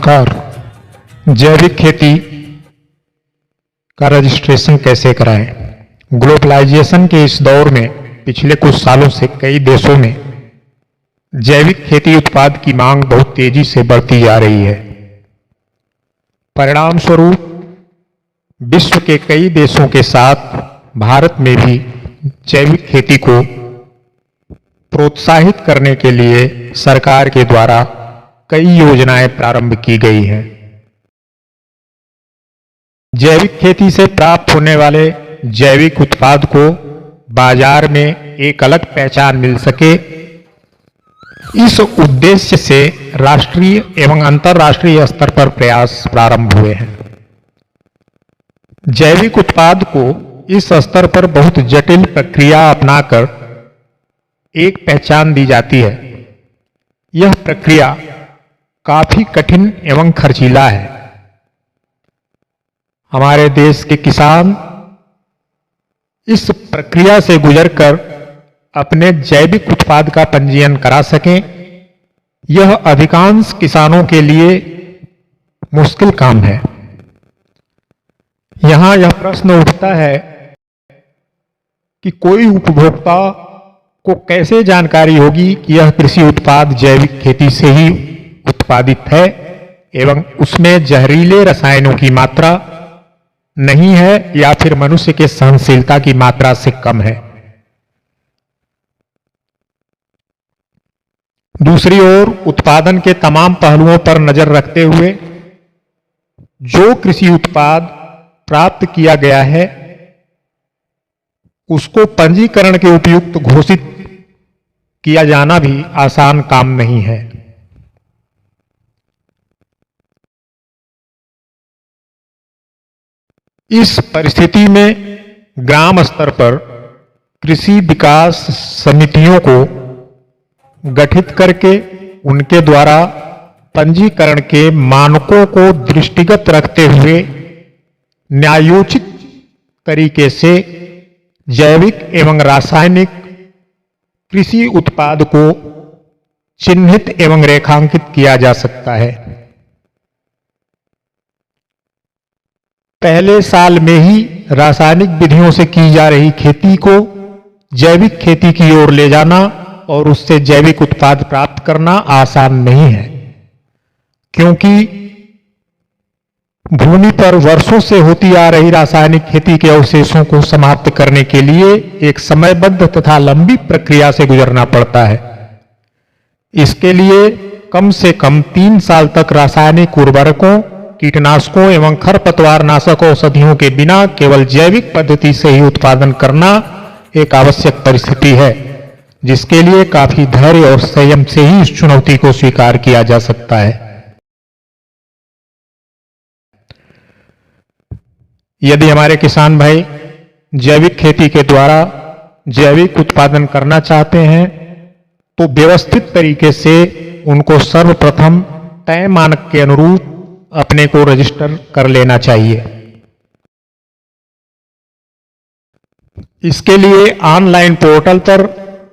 नमस्कार। जैविक खेती का रजिस्ट्रेशन कैसे कराएं? ग्लोबलाइजेशन के इस दौर में पिछले कुछ सालों से कई देशों में जैविक खेती उत्पाद की मांग बहुत तेजी से बढ़ती जा रही है। परिणाम स्वरूप विश्व के कई देशों के साथ भारत में भी जैविक खेती को प्रोत्साहित करने के लिए सरकार के द्वारा कई योजनाएं प्रारंभ की गई हैं। जैविक खेती से प्राप्त होने वाले जैविक उत्पाद को बाजार में एक अलग पहचान मिल सके, इस उद्देश्य से राष्ट्रीय एवं अंतर्राष्ट्रीय स्तर पर प्रयास प्रारंभ हुए हैं। जैविक उत्पाद को इस स्तर पर बहुत जटिल प्रक्रिया अपनाकर एक पहचान दी जाती है। यह प्रक्रिया काफी कठिन एवं खर्चीला है। हमारे देश के किसान इस प्रक्रिया से गुजरकर अपने जैविक उत्पाद का पंजीयन करा सकें, यह अधिकांश किसानों के लिए मुश्किल काम है। यहां यह प्रश्न उठता है कि कोई उपभोक्ता को कैसे जानकारी होगी कि यह कृषि उत्पाद जैविक खेती से ही उत्पादित है एवं उसमें जहरीले रसायनों की मात्रा नहीं है या फिर मनुष्य के सहनशीलता की मात्रा से कम है। दूसरी ओर उत्पादन के तमाम पहलुओं पर नजर रखते हुए जो कृषि उत्पाद प्राप्त किया गया है उसको पंजीकरण के उपयुक्त घोषित किया जाना भी आसान काम नहीं है। इस परिस्थिति में ग्राम स्तर पर कृषि विकास समितियों को गठित करके उनके द्वारा पंजीकरण के मानकों को दृष्टिगत रखते हुए न्यायोचित तरीके से जैविक एवं रासायनिक कृषि उत्पाद को चिन्हित एवं रेखांकित किया जा सकता है। पहले साल में ही रासायनिक विधियों से की जा रही खेती को जैविक खेती की ओर ले जाना और उससे जैविक उत्पाद प्राप्त करना आसान नहीं है, क्योंकि भूमि पर वर्षों से होती आ रही रासायनिक खेती के अवशेषों को समाप्त करने के लिए एक समयबद्ध तथा लंबी प्रक्रिया से गुजरना पड़ता है। इसके लिए कम से कम 3 साल तक रासायनिक उर्वरकों, कीटनाशकों एवं खरपतवार नाशक औषधियों के बिना केवल जैविक पद्धति से ही उत्पादन करना एक आवश्यक परिस्थिति है, जिसके लिए काफी धैर्य और संयम से ही इस चुनौती को स्वीकार किया जा सकता है। यदि हमारे किसान भाई जैविक खेती के द्वारा जैविक उत्पादन करना चाहते हैं तो व्यवस्थित तरीके से उनको सर्वप्रथम तय मानक के अनुरूप अपने को रजिस्टर कर लेना चाहिए। इसके लिए ऑनलाइन पोर्टल पर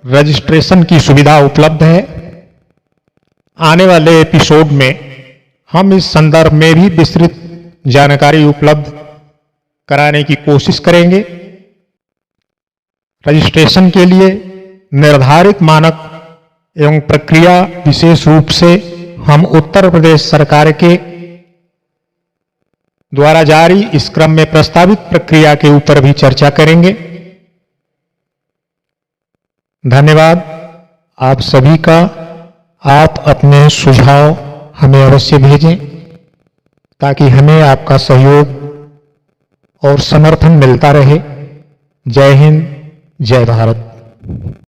रजिस्ट्रेशन की सुविधा उपलब्ध है। आने वाले एपिसोड में हम इस संदर्भ में भी विस्तृत जानकारी उपलब्ध कराने की कोशिश करेंगे। रजिस्ट्रेशन के लिए निर्धारित मानक एवं प्रक्रिया विशेष रूप से हम उत्तर प्रदेश सरकार के द्वारा जारी इस क्रम में प्रस्तावित प्रक्रिया के ऊपर भी चर्चा करेंगे। धन्यवाद आप सभी का। आप अपने सुझाव हमें अवश्य भेजें ताकि हमें आपका सहयोग और समर्थन मिलता रहे। जय हिंद, जय भारत।